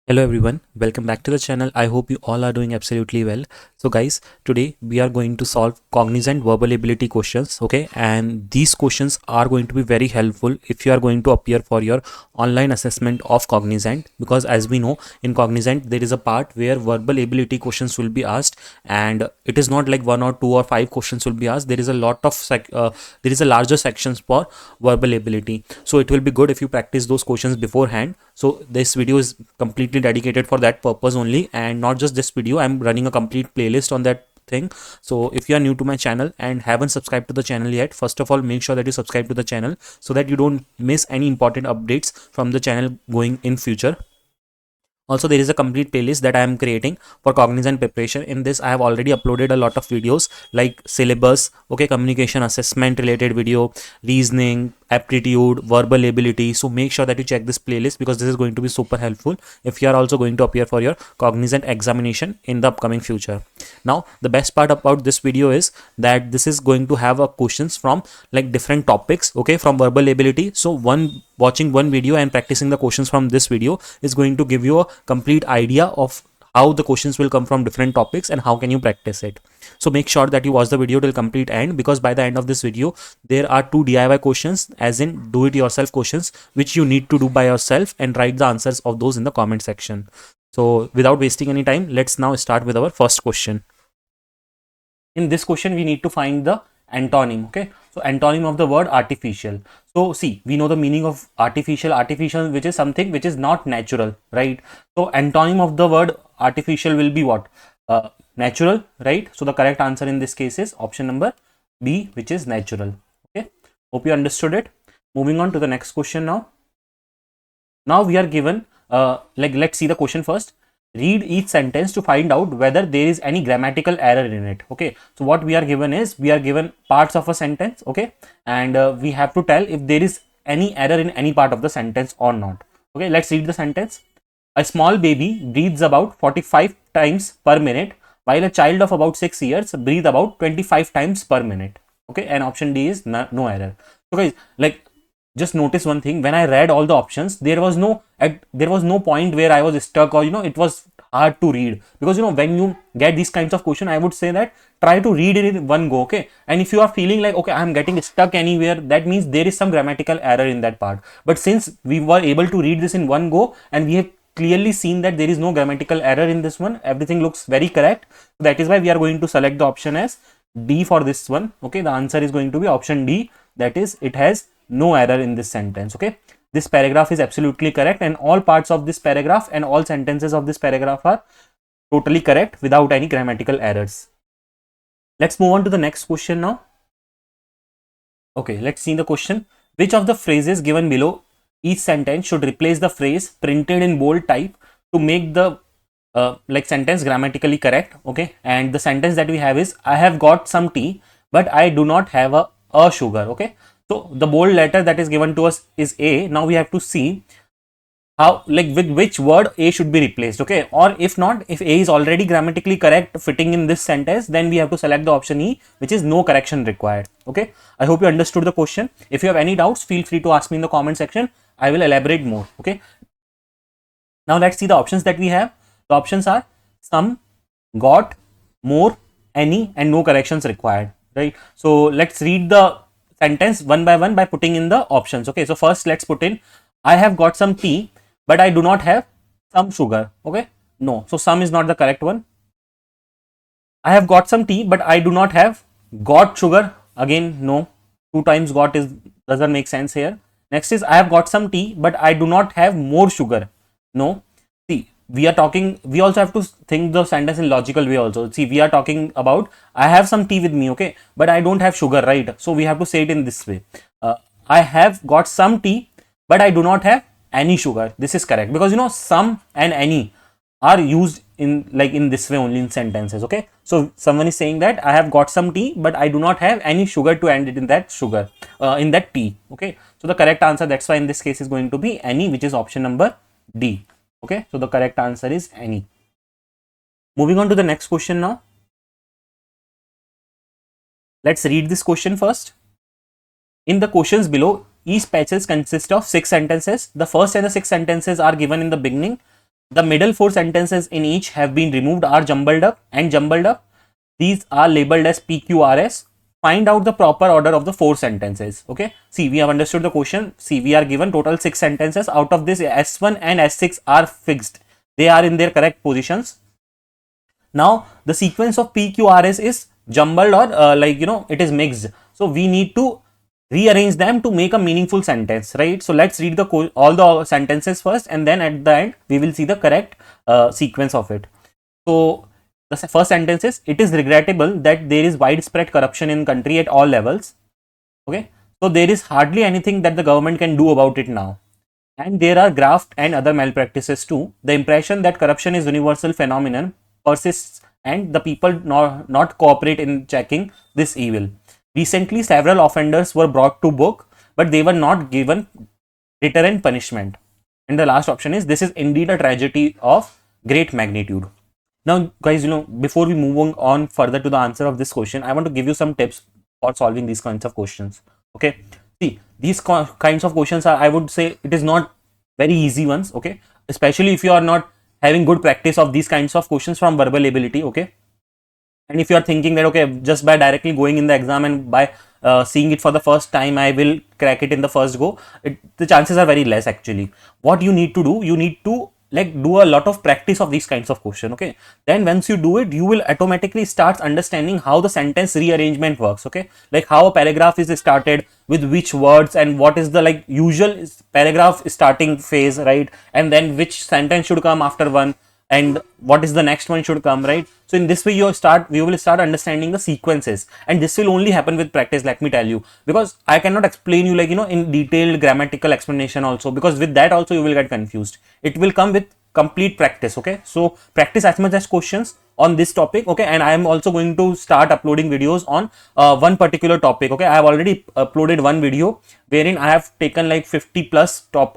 Hello everyone, welcome back to the channel. I hope you all are doing absolutely well. So guys, today we are going to solve cognizant verbal ability questions, okay? And these questions are going to be very helpful if you are going to appear for your online assessment of cognizant, because as we know in cognizant there is a part where verbal ability questions will be asked, and it is not like one or two or five questions will be asked. There is a lot of there is a larger sections for verbal ability. So it will be good if you practice those questions beforehand. So this video is completely dedicated for that purpose only, and not just this video, I'm running a complete playlist on that thing. So if you are new to my channel and haven't subscribed to the channel yet, first of all make sure that you subscribe to the channel so that you don't miss any important updates from the channel going in future. Also, there is a complete playlist that I am creating for cognizant preparation. In this, I have already uploaded a lot of videos like syllabus, okay, communication assessment related video, reasoning, aptitude, verbal ability. So make sure that you check this playlist because this is going to be super helpful if you are also going to appear for your cognizant examination in the upcoming future. Now, the best part about this video is that this is going to have a questions from like different topics, okay, from verbal ability. So watching one video and practicing the questions from this video is going to give you a complete idea of how the questions will come from different topics and how can you practice it. So make sure that you watch the video till complete end, because by the end of this video there are two DIY questions, as in do it yourself questions, which you need to do by yourself and write the answers of those in the comment section. So without wasting any time, let's now start with our first question. In this question we need to find the antonym, okay? So antonym of the word artificial. So see, we know the meaning of artificial, which is something which is not natural, right? So antonym of the word artificial will be what? Natural, right? So the correct answer in this case is option number B, which is natural. Okay, hope you understood it. Moving on to the next question now. Now we are given let's see the question first. Read each sentence to find out whether there is any grammatical error in it. Okay, so what we are given is, we are given parts of a sentence, okay, and we have to tell if there is any error in any part of the sentence or not. Okay, let's read the sentence. A small baby breathes about 45 times per minute, while a child of about 6 years breathes about 25 times per minute. Okay, and option D is no error. So guys, like, just notice one thing. When I read all the options, there was no point where I was stuck, or it was hard to read, because when you get these kinds of question, I would say that try to read it in one go, okay? And if you are feeling like, okay, I'm getting stuck anywhere, that means there is some grammatical error in that part. But since we were able to read this in one go and we have clearly seen that there is no grammatical error in this one, everything looks very correct. That is why we are going to select the option as D for this one. Okay, the answer is going to be option D, that is, it has no error in this sentence. Okay, this paragraph is absolutely correct, and all parts of this paragraph and all sentences of this paragraph are totally correct without any grammatical errors. Let's move on to the next question now. Okay, let's see the question. Which of the phrases given below each sentence should replace the phrase printed in bold type to make the sentence grammatically correct? Okay, and the sentence that we have is, I have got some tea but I do not have a sugar. Okay, so the bold letter that is given to us is A. Now we have to see how, like, with which word A should be replaced. Okay, or if not, if A is already grammatically correct fitting in this sentence, then we have to select the option E, which is no correction required. Okay, I hope you understood the question. If you have any doubts, feel free to ask me in the comment section. I will elaborate more. Okay, now let's see the options that we have. The options are some, got, more, any, and no corrections required, right? So let's read the sentence one by one by putting in the options. Okay, so first let's put in, I have got some tea but I do not have some sugar. Okay, no, so some is not the correct one. I have got some tea but I do not have got sugar. Again, no, two times got is doesn't make sense here. Next is, I have got some tea but I do not have more sugar. No, see, we are talking, we also have to think the sentence in logical way also. See, we are talking about, I have some tea with me, okay, but I don't have sugar, right? So we have to say it in this way. I have got some tea but I do not have any sugar. This is correct, because some and any are used in this way only in sentences. Okay, so someone is saying that I have got some tea but I do not have any sugar to end it in that sugar, in that tea. Okay, so the correct answer, that's why in this case, is going to be any, which is option number D. Okay, so the correct answer is any. Moving on to the next question now. Let's read this question first. In the questions below, each passage consists of 6 sentences. The first and the 6 sentences are given in the beginning. The middle four sentences in each have been removed are jumbled up and jumbled up. These are labeled as PQRS. Find out the proper order of the four sentences. Okay. See, we have understood the question. See, we are given total 6 sentences. Out of this, S1 and S6 are fixed. They are in their correct positions. Now, the sequence of PQRS is jumbled or it is mixed. So, we need to rearrange them to make a meaningful sentence, right? So, let's read all the sentences first, and then at the end, we will see the correct sequence of it. So, the first sentence is, it is regrettable that there is widespread corruption in country at all levels. Okay. So, there is hardly anything that the government can do about it now. And there are graft and other malpractices too. The impression that corruption is universal phenomenon persists and the people not cooperate in checking this evil. Recently, several offenders were brought to book, but they were not given deterrent punishment. And the last option is, this is indeed a tragedy of great magnitude. Now, guys, before we move on further to the answer of this question, I want to give you some tips for solving these kinds of questions. Okay. See, these kinds of questions are, I would say, it is not very easy ones. Okay. Especially if you are not having good practice of these kinds of questions from verbal ability. Okay. And if you are thinking that, okay, just by directly going in the exam and by seeing it for the first time, I will crack it in the first go, the chances are very less actually. What you need to do, you need to do a lot of practice of these kinds of question. Okay, then once you do it, you will automatically start understanding how the sentence rearrangement works. Okay, like how a paragraph is started with which words and what is the usual paragraph starting phase, right? And then which sentence should come after one and what is the next one should come, right? So in this way you will start understanding the sequences, and this will only happen with practice, let me tell you, because I cannot explain you in detailed grammatical explanation also, because with that also you will get confused. It will come with complete practice. Okay, so practice as much as questions on this topic. Okay, and I am also going to start uploading videos on one particular topic. Okay, I have already uploaded one video wherein I have taken 50 plus top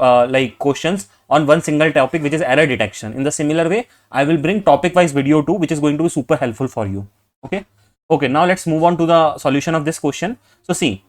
questions on one single topic, which is error detection. In the similar way, I will bring topic wise video too, which is going to be super helpful for you. Okay, now let's move on to the solution of this question. So see,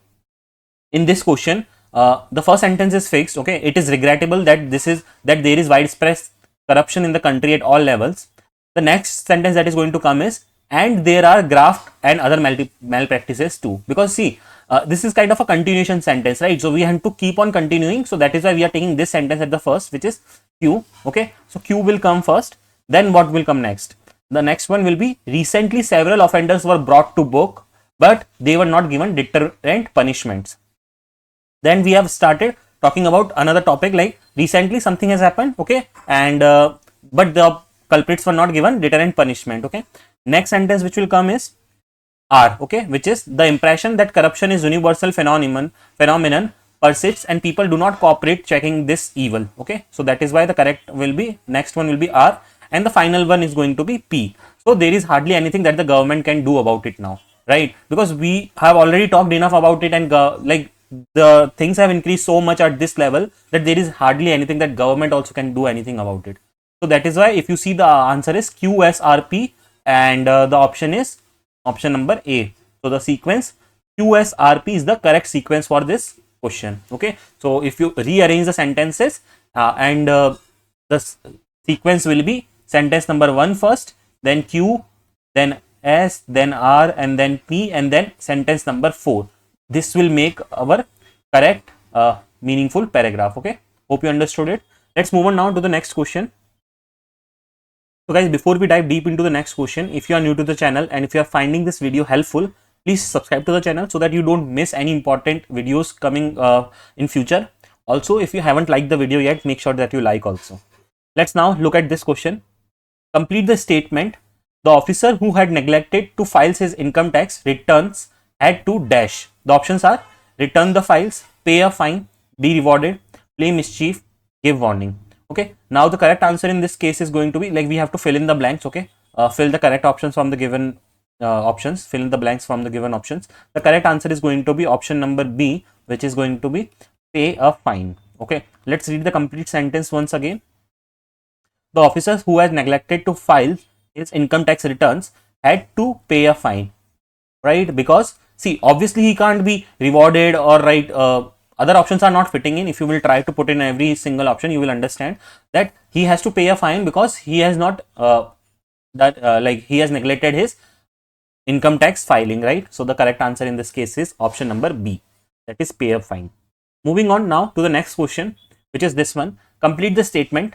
in this question, the first sentence is fixed. Okay, it is regrettable that there is widespread corruption in the country at all levels. The next sentence that is going to come is, and there are graft and other malpractices too, because see, this is kind of a continuation sentence, right? So we have to keep on continuing. So that is why we are taking this sentence at the first, which is Q. Okay, so Q will come first. Then what will come next? The next one will be, recently several offenders were brought to book, but they were not given deterrent punishments. Then we have started talking about another topic, like recently something has happened. Okay, and but the culprits were not given deterrent punishment. Okay, next sentence which will come is R. Okay, which is, the impression that corruption is universal phenomenon persists and people do not cooperate checking this evil. Okay, so that is why the correct will be, next one will be R, and the final one is going to be P. So there is hardly anything that the government can do about it now, right? Because we have already talked enough about it, and the things have increased so much at this level that there is hardly anything that government also can do anything about it. So that is why if you see, the answer is QSRP, and the option is option number A. So the sequence QSRP is the correct sequence for this question. Okay, so if you rearrange the sentences and the sequence will be sentence number 1 first, then Q, then S, then R, and then P, and then sentence number 4. This will make our correct meaningful paragraph. Okay, hope you understood it. Let's move on now to the next question. So guys, before we dive deep into the next question, if you are new to the channel and if you are finding this video helpful, please subscribe to the channel so that you don't miss any important videos coming in future. Also, if you haven't liked the video yet, make sure that you like also. Let's now look at this question. Complete the statement. The officer who had neglected to file his income tax returns had to dash. The options are, return the files, pay a fine, be rewarded, play mischief, give warning. Okay, now the correct answer in this case is going to be, we have to fill in the blanks. Okay, fill the correct options from the given options, fill in the blanks from the given options. The correct answer is going to be option number B, which is going to be pay a fine. Okay, let's read the complete sentence once again. The officer who has neglected to file his income tax returns had to pay a fine, right? Because see, obviously he can't be rewarded or other options are not fitting in, if you will try to put in every single option, you will understand that he has to pay a fine because he has not like he has neglected his income tax filing, right? So the correct answer in this case is option number B, that is pay a fine. Moving on now to the next question, which is this one, complete the statement.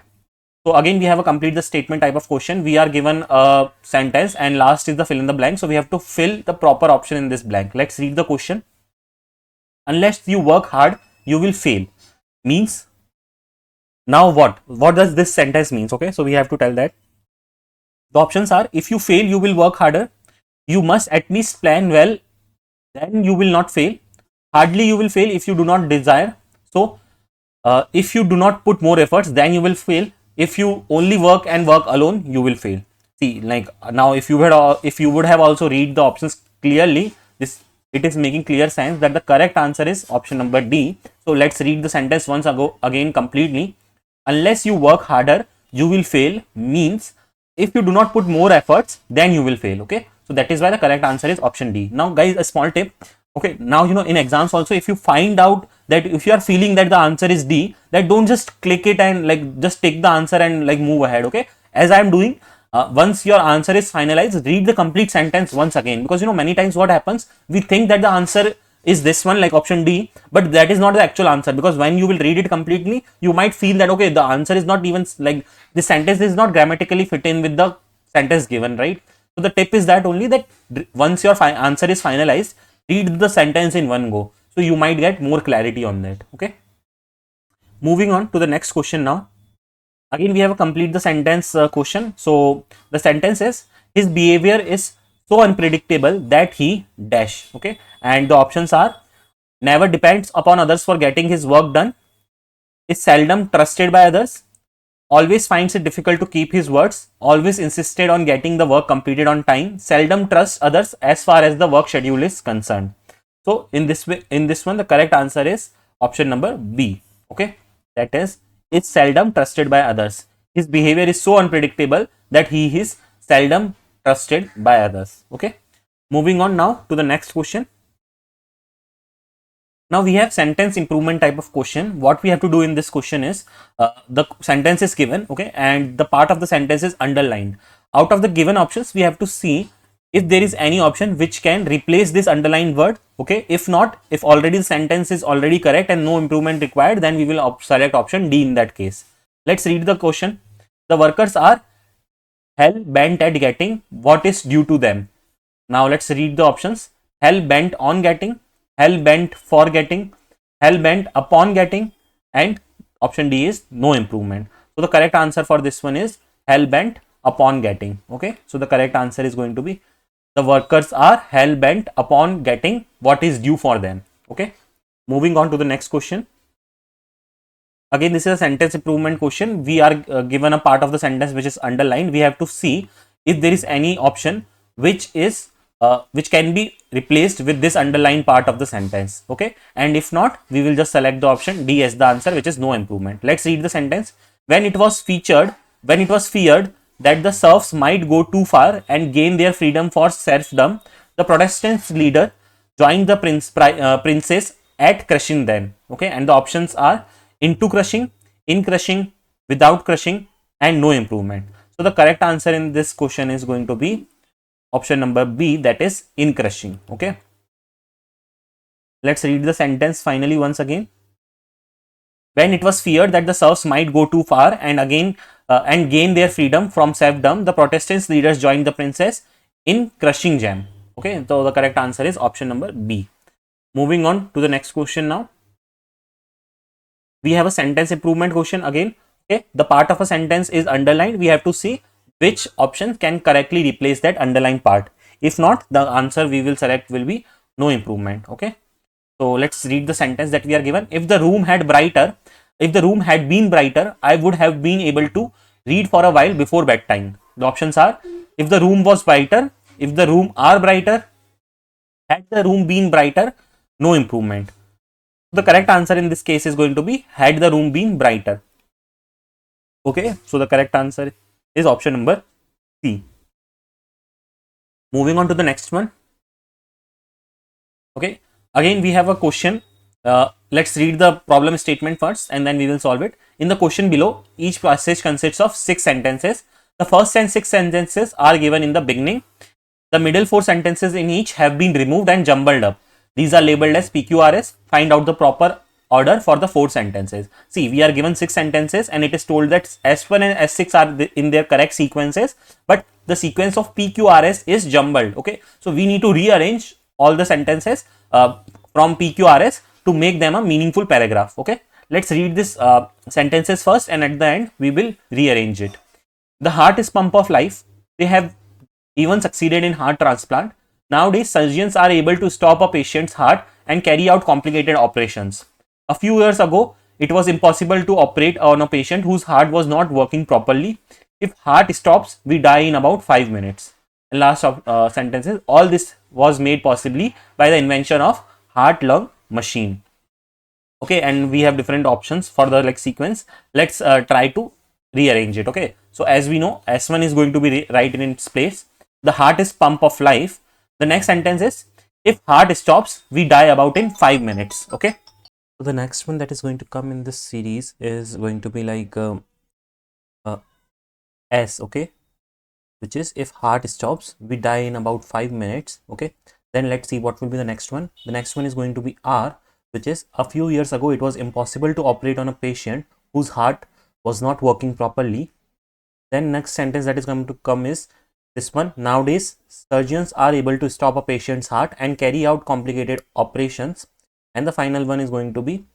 So again, we have a complete the statement type of question. We are given a sentence and last is the fill in the blank. So we have to fill the proper option in this blank. Let's read the question. Unless you work hard, you will fail. Means, now what does this sentence means? Okay, so we have to tell that. The options are, if you fail, you will work harder. You must at least plan well, then you will not fail. Hardly you will fail if you do not desire. So if you do not put more efforts, then you will fail. If you only work and work alone, you will fail. See, like now, if you would have also read the options clearly, this it is making clear sense that the correct answer is option number D. So let's read the sentence once again completely. Unless you work harder, you will fail. Means, if you do not put more efforts, then you will fail. Okay, so that is why the correct answer is option D. Now guys, a small tip. Okay, now in exams also, if you find out that if you are feeling that the answer is D, that don't just click it and like just take the answer and like move ahead. Okay, as I am doing, once your answer is finalized, read the complete sentence once again, because many times what happens, we think that the answer is this one, like option D, but that is not the actual answer, because when you will read it completely, you might feel that okay, the answer is not even like the sentence is not grammatically fit in with the sentence given, right? So the tip is that only that once your answer is finalized, read the sentence in one go, so you might get more clarity on that. Okay, moving on to the next question now. Again, we have a complete the sentence question. So the sentence is, his behavior is so unpredictable that he dash. Okay, and the options are, never depends upon others for getting his work done, is seldom trusted by others, always finds it difficult to keep his words, always insisted on getting the work completed on time, seldom trusts others as far as the work schedule is concerned. So in this way, in this one, the correct answer is option number B. Okay, that is seldom trusted by others. His behavior is so unpredictable that he is seldom trusted by others. Okay, moving on now to the next question. Now we have sentence improvement type of question. What we have to do in this question is, the sentence is given, okay, and the part of the sentence is underlined. Out of the given options, we have to see if there is any option which can replace this underlined word. Okay, if not, if already the sentence is already correct and no improvement required, then we will select option D in that case. Let's read the question. The workers are hell bent at getting what is due to them. Now let's read the options. Hell bent on getting, hell bent for getting, hell bent upon getting, and option D is no improvement. So the correct answer for this one is hell bent upon getting. Okay, so the correct answer is going to be, the workers are hell bent upon getting what is due for them. Okay, moving on to the next question. Again, this is a sentence improvement question. We are given a part of the sentence which is underlined. We have to see if there is any option which is which can be replaced with this underlined part of the sentence. Okay, and if not, we will just select the option D as the answer, which is no improvement. Let's read the sentence. When it was feared that the serfs might go too far and gain their freedom for serfdom, the Protestant leader joined the princess at crushing them. Okay, and the options are into crushing, in crushing, without crushing, and no improvement. So the correct answer in this question is going to be option number B, that is in crushing. Okay, let's read the sentence finally once again. When it was feared that the serfs might go too far and gain their freedom from serfdom, the Protestant leaders joined the princess in crushing them. Okay, so the correct answer is option number B. Moving on to the next question now. We have a sentence improvement question again. Okay, the part of a sentence is underlined. We have to see which option can correctly replace that underlined part. If not, the answer we will select will be no improvement. Okay, so let's read the sentence that we are given. If the room had been brighter, I would have been able to read for a while before bedtime. The options are, if the room was brighter, if the room are brighter, had the room been brighter, no improvement. The correct answer in this case is going to be, had the room been brighter. Okay, so the correct answer is option number C. Moving on to the next one. Okay, again we have a question let's read the problem statement first and then we will solve it. In the question below, each passage consists of 6 sentences. The first and 6 sentences are given in the beginning. The middle 4 sentences in each have been removed and jumbled up. These are labeled as PQRS. Find out the proper order for the 4 sentences. See, we are given 6 sentences and it is told that S1 and S6 are in their correct sequences, but the sequence of PQRS is jumbled. Okay, so we need to rearrange all the sentences from PQRS to make them a meaningful paragraph. Okay, let's read this sentences first and at the end we will rearrange it. The heart is pump of life. They have even succeeded in heart transplant. Nowadays, surgeons are able to stop a patient's heart and carry out complicated operations. A few years ago, it was impossible to operate on a patient whose heart was not working properly. If heart stops, we die in about 5 minutes. And last sentences, all this was made possibly by the invention of heart-lung machine. Okay, and we have different options for the sequence. Let's try to rearrange it. Okay, so as we know, S1 is going to be right in its place. The heart is pump of life. The next sentence is, if heart stops, we die about in 5 minutes. Okay, so the next one that is going to come in this series is going to be S. Okay, which is, if heart stops, we die in about 5 minutes. Okay, then let's see what will be the next one. The next one is going to be R, which is, a few years ago it was impossible to operate on a patient whose heart was not working properly. Then next sentence that is going to come is this one. Nowadays, surgeons are able to stop a patient's heart and carry out complicated operations. And the final one is going to be,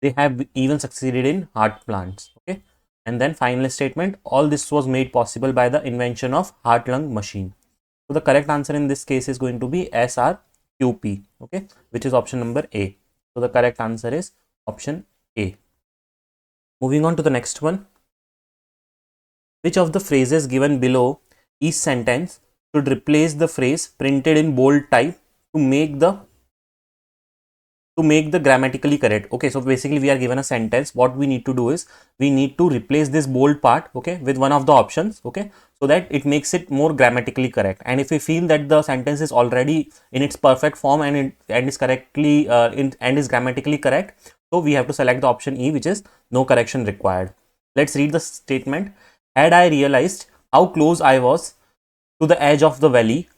they have even succeeded in heart plants. Okay, and then final statement, all this was made possible by the invention of heart-lung machine. So the correct answer in this case is going to be SRQP. Okay, which is option number A. So the correct answer is option A. Moving on to the next one. Which of the phrases given below each sentence should replace the phrase printed in bold type to make the grammatically correct? Okay, so basically we are given a sentence. What we need to do is we need to replace this bold part, okay, with one of the options, okay, so that it makes it more grammatically correct. And if we feel that the sentence is already in its perfect form and is correctly and is grammatically correct, so we have to select the option E, which is no correction required. Let's read the statement. Had I realized how close I was to the edge of the valley,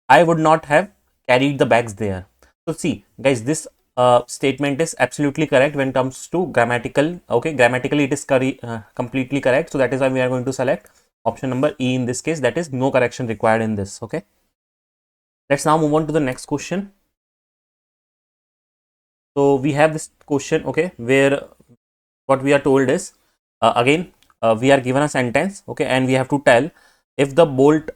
I would not have carried the bags there. So see, guys, this statement is absolutely correct when it comes to grammatical. Okay, grammatically it is completely correct. So that is why we are going to select option number E in this case, that is no correction required in this. Okay, let's now move on to the next question. So we have this question, okay, where what we are told is we are given a sentence, okay, and we have to tell if the bold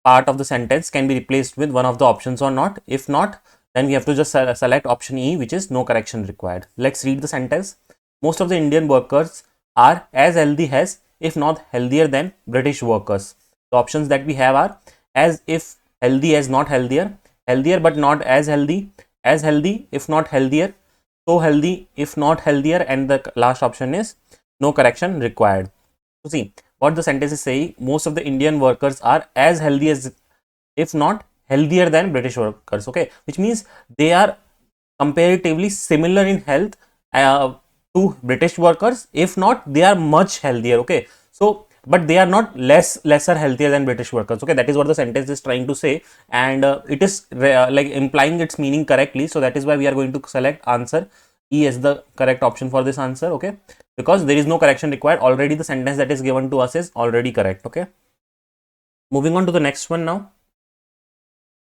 part of the sentence can be replaced with one of the options or not. If not, then we have to just select option E, which is no correction required. Let's read the sentence. Most of the Indian workers are as healthy as, if not healthier than, British workers. The options that we have are as if healthy as not healthier, healthier but not as healthy if not healthier, so healthy if not healthier, and the last option is no correction required. So see what the sentence is saying. Most of the Indian workers are as healthy as, if not healthier than, British workers. Okay, which means they are comparatively similar in health to British workers. If not, they are much healthier. Okay, so but they are not lesser healthier than British workers. Okay, that is what the sentence is trying to say, and it is implying its meaning correctly. So that is why we are going to select answer E as the correct option for this answer. Okay, because there is no correction required. Already the sentence that is given to us is already correct. Okay, moving on to the next one now.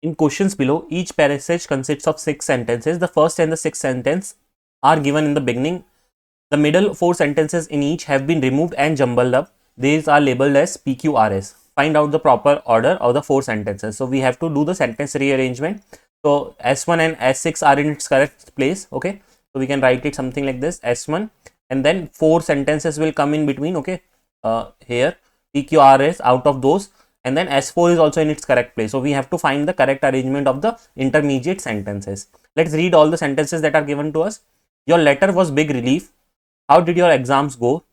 In questions below, each passage consists of 6 sentences. The first and the 6th sentence are given in the beginning. The middle 4 sentences in each have been removed and jumbled up. These are labeled as PQRS. Find out the proper order of the 4 sentences. So we have to do the sentence rearrangement. So S1 and S6 are in its correct place. Okay, so we can write it something like this: S1, and then 4 sentences will come in between. Okay, here PQRS out of those, and then S4 is also in its correct place. So we have to find the correct arrangement of the intermediate sentences. Let's read all the sentences that are given to us. Your letter was big relief. How did your exams go?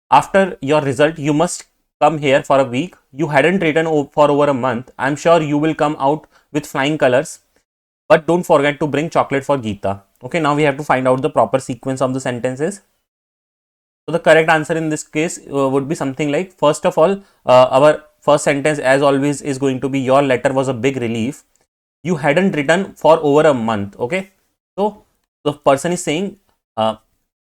After your result, you must come here for a week. You hadn't written for over a month. I'm sure you will come out with flying colors. But don't forget to bring chocolate for Geeta. Okay, now we have to find out the proper sequence of the sentences. So the correct answer in this case would be something like, first of all, our first sentence as always is going to be, your letter was a big relief. You hadn't written for over a month. Okay, so the person is saying,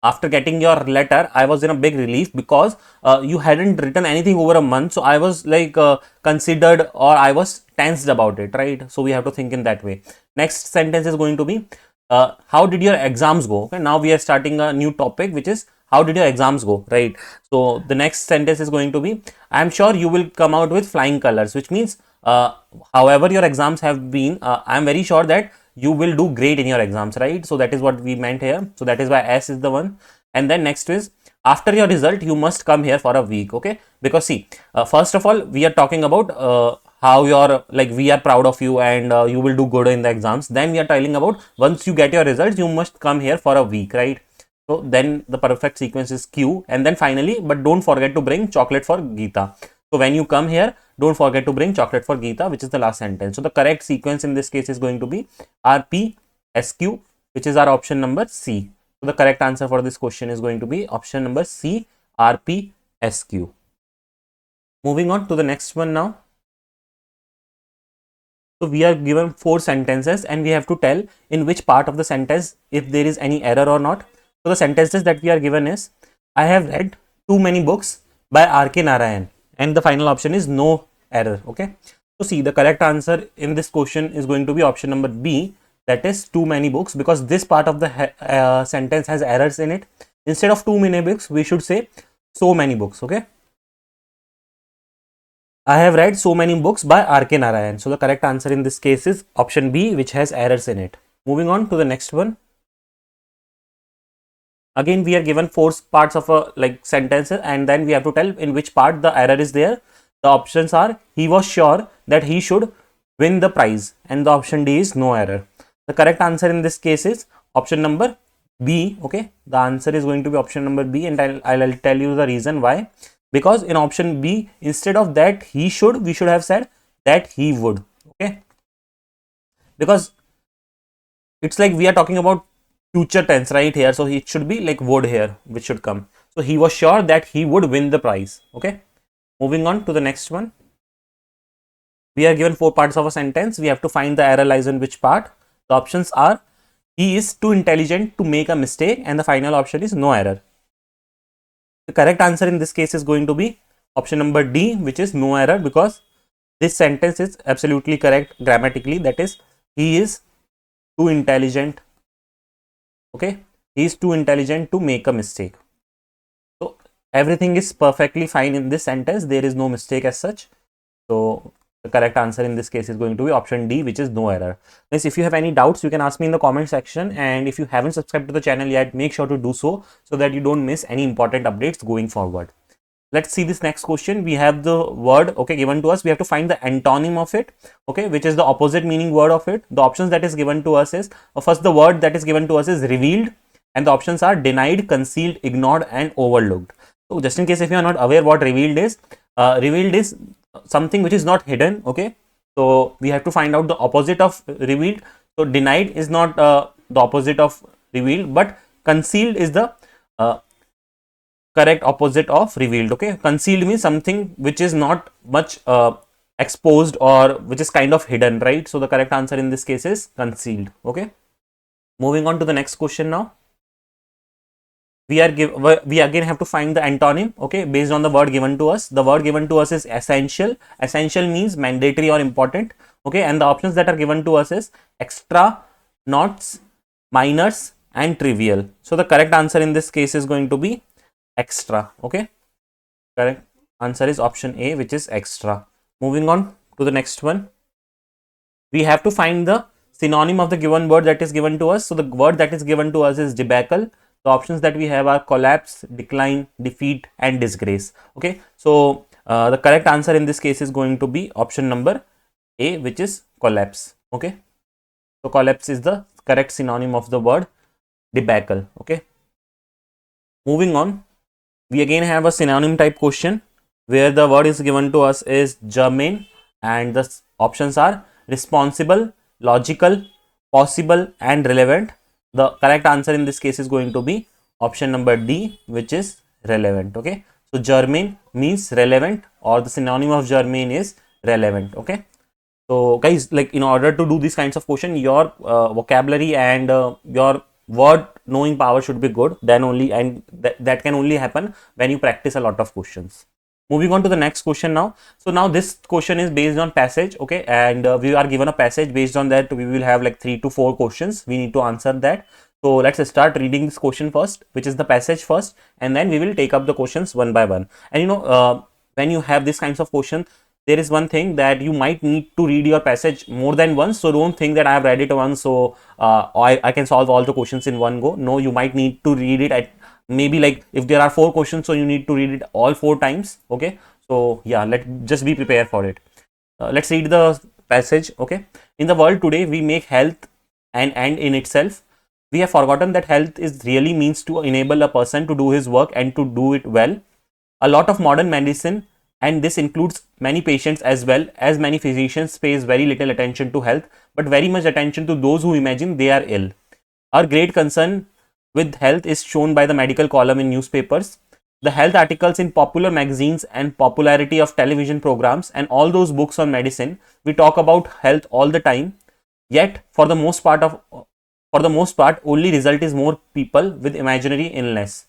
after getting your letter, I was in a big relief because you hadn't written anything over a month. So I was like considered, or I was tensed about it, right? So we have to think in that way. Next sentence is going to be, how did your exams go? Okay, now we are starting a new topic, which is how did your exams go, right? So the next sentence is going to be, I am sure you will come out with flying colors, which means however your exams have been, I am very sure that you will do great in your exams, right? So that is what we meant here. So that is why S is the one. And then next is, after your result you must come here for a week. Okay, because see, first of all we are talking about how you're like, we are proud of you and you will do good in the exams. Then we are telling about, once you get your results you must come here for a week, right? So then the perfect sequence is Q. And then finally, but don't forget to bring chocolate for Geeta. So when you come here, don't forget to bring chocolate for Geeta, which is the last sentence. So the correct sequence in this case is going to be RPSQ, which is our option number C. So the correct answer for this question is going to be option number C, RPSQ. Moving on to the next one now. So we are given 4 sentences and we have to tell in which part of the sentence if there is any error or not. So the sentences that we are given is, I have read too many books by R.K. Narayan, and the final option is no error. Okay, so see, the correct answer in this question is going to be option number B, that is too many books, because this part of the sentence has errors in it. Instead of too many books, we should say so many books. Okay, I have read so many books by R.K. Narayan. So the correct answer in this case is option B, which has errors in it. Moving on to the next one. Again, we are given 4 parts of a like sentences, and then we have to tell in which part the error is there. The options are, he was sure that he should win the prize, and the option D is no error. The correct answer in this case is option number B. Okay, the answer is going to be option number B, and I'll tell you the reason why. Because in option B, instead of that he should, we should have said that he would. Okay, because it's like we are talking about future tense right here, so it should be like would here, which should come. So he was sure that he would win the prize. Okay, moving on to the next one. We are given 4 parts of a sentence. We have to find the error lies in which part. The options are, he is too intelligent to make a mistake, and the final option is no error. The correct answer in this case is going to be option number D, which is no error, because this sentence is absolutely correct grammatically. That is, he is too intelligent. Okay, he is too intelligent to make a mistake. So everything is perfectly fine in this sentence. There is no mistake as such. So the correct answer in this case is going to be option D, which is no error. Guys, if you have any doubts, you can ask me in the comment section. And if you haven't subscribed to the channel yet, make sure to do so that you don't miss any important updates going forward. Let's see this next question. We have the word, okay, given to us. We have to find the antonym of it, okay, which is the opposite meaning word of it. The options that is given to us is, first the word that is given to us is revealed, and the options are denied, concealed, ignored, and overlooked. So just in case if you are not aware what revealed is something which is not hidden. Okay, so we have to find out the opposite of revealed. So denied is not the opposite of revealed, but concealed is the correct opposite of revealed. Okay, concealed means something which is not much exposed, or which is kind of hidden, right? So the correct answer in this case is concealed. Okay, moving on to the next question now. We again have to find the antonym, okay, based on the word given to us. The word given to us is essential. Essential means mandatory or important. Okay, and the options that are given to us is extra, nots, minors, and trivial. So the correct answer in this case is going to be extra. Okay, correct answer is option A, which is extra. Moving on to the next one. We have to find the synonym of the given word that is given to us. So the word that is given to us is debacle. The options that we have are collapse, decline, defeat, and disgrace. Okay, so the correct answer in this case is going to be option number A, which is collapse. Okay, so collapse is the correct synonym of the word debacle. Okay, moving on, we again have a synonym type question where the word is given to us is germane, and the options are responsible, logical, possible, and relevant. The correct answer in this case is going to be option number D, which is relevant. Okay, so germane means relevant, or the synonym of germane is relevant. Okay, so guys, like in order to do these kinds of question, your vocabulary and your word knowing power should be good, then only, and that can only happen when you practice a lot of questions. Moving on to the next question now. So now this question is based on passage, okay, and we are given a passage. Based on that, we will have like 3 to 4 questions. We need to answer that. So let's start reading this question first, which is the passage first, and then we will take up the questions one by one. And when you have these kinds of questions, there is one thing that you might need to read your passage more than once. So don't think that I have read it once, so I can solve all the questions in one go. No, you might need to read it at maybe, like, if there are 4 questions, so you need to read it all 4 times. Okay, so yeah, just be prepared for it. Let's read the passage. Okay, in the world today, we make health an end in itself. We have forgotten that health is really means to enable a person to do his work and to do it well. A lot of modern medicine, and this includes many patients as well as many physicians, pays very little attention to health, but very much attention to those who imagine they are ill. Our great concern with health is shown by the medical column in newspapers, the health articles in popular magazines, and popularity of television programs, and all those books on medicine. We talk about health all the time, yet for the most part, only result is more people with imaginary illness.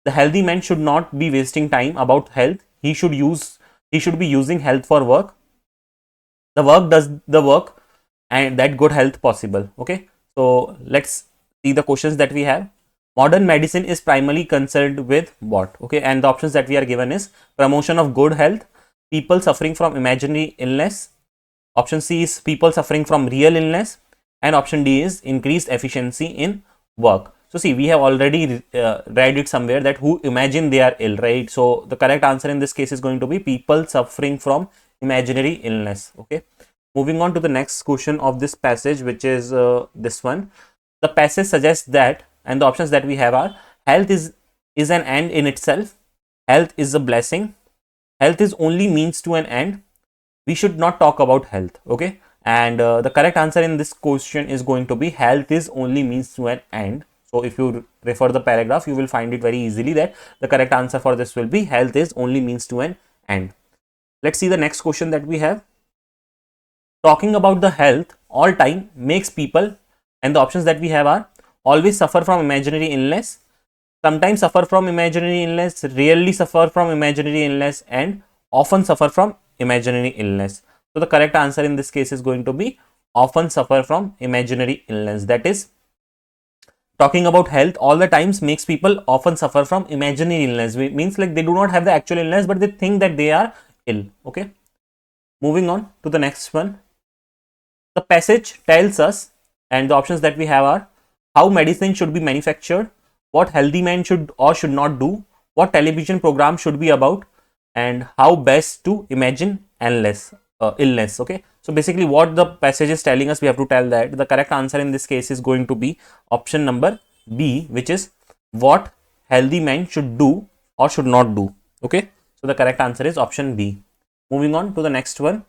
The healthy man should not be wasting time about health. He should be using health for work. The work does the work, and that good health possible. Okay, so let's see the questions that we have. Modern medicine is primarily concerned with what? Okay, and the options that we are given is promotion of good health, people suffering from imaginary illness. Option C is people suffering from real illness, and option D is increased efficiency in work. So see, we have already read it somewhere that who imagine they are ill, right? So the correct answer in this case is going to be people suffering from imaginary illness. Okay, moving on to the next question of this passage, which is this one. The passage suggests that, and the options that we have are, health is an end in itself, health is a blessing, health is only means to an end, we should not talk about health. Okay, and the correct answer in this question is going to be health is only means to an end. So if you refer the paragraph, you will find it very easily that the correct answer for this will be health is only means to an end. Let's see the next question that we have. Talking about the health all time makes people, and the options that we have are, always suffer from imaginary illness, sometimes suffer from imaginary illness, rarely suffer from imaginary illness, and often suffer from imaginary illness. So the correct answer in this case is going to be often suffer from imaginary illness. That is, talking about health all the times makes people often suffer from imaginary illness. It means like they do not have the actual illness, but they think that they are ill. Okay, moving on to the next one. The passage tells us, and the options that we have are, how medicine should be manufactured, what healthy man should or should not do, what television program should be about, and how best to imagine illness. Okay, so basically what the passage is telling us, we have to tell that. The correct answer in this case is going to be option number B, which is what healthy man should do or should not do. Okay, so the correct answer is option B. Moving on to the next one.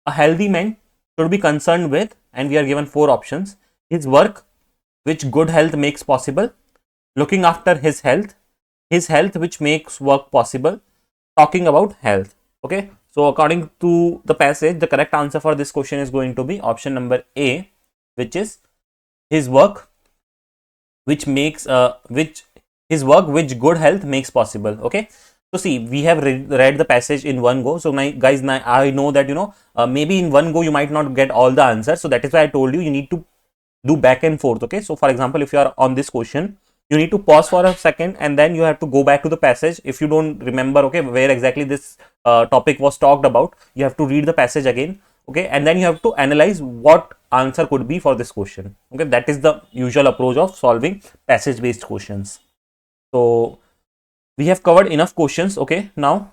A healthy man should be concerned with, and we are given 4 options, his work which good health makes possible, looking after his health which makes work possible, talking about health. Okay, so according to the passage, the correct answer for this question is going to be option number A, which is his work which makes his work which good health makes possible. Okay, so see, we have read the passage in one go. So guys, I know that maybe in one go you might not get all the answers, so that is why I told you need to do back and forth. Okay, so for example, if you are on this question, you need to pause for a second and then you have to go back to the passage. If you don't remember, okay, where exactly this topic was talked about, you have to read the passage again. Okay, and then you have to analyze what answer could be for this question. Okay, that is the usual approach of solving passage based questions. So we have covered enough questions. Okay, now,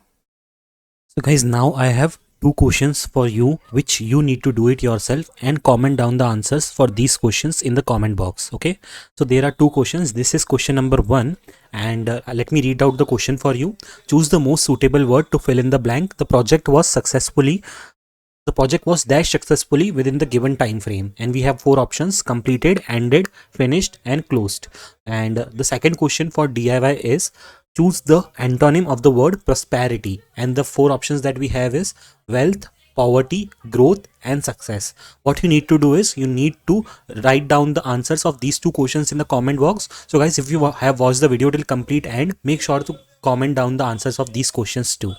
so guys, now I have 2 questions for you, which you need to do it yourself and comment down the answers for these questions in the comment box. Okay, so there are 2 questions. This is question number 1, and let me read out the question for you. Choose the most suitable word to fill in the blank. The project was successfully The project was dashed successfully within the given time frame, and we have four options: completed, ended, finished, and closed. And the second question for DIY is choose the antonym of the word prosperity, and the four options that we have is wealth, poverty, growth, and success. What you need to do is you need to write down the answers of these two questions in the comment box. So guys, if you have watched the video till complete end, make sure to comment down the answers of these questions too.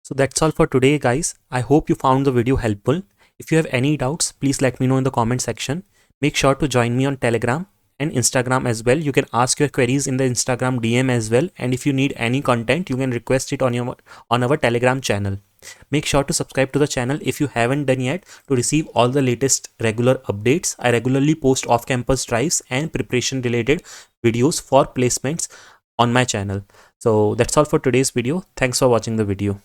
So that's all for today, guys. I hope you found the video helpful. If you have any doubts, please let me know in the comment section. Make sure to join me on Telegram and Instagram as well. You can ask your queries in the Instagram DM as well. And if you need any content, you can request it on our Telegram channel. Make sure to subscribe to the channel if you haven't done yet to receive all the latest regular updates. I regularly post off-campus drives and preparation related videos for placements on my channel. So that's all for today's video. Thanks for watching the video.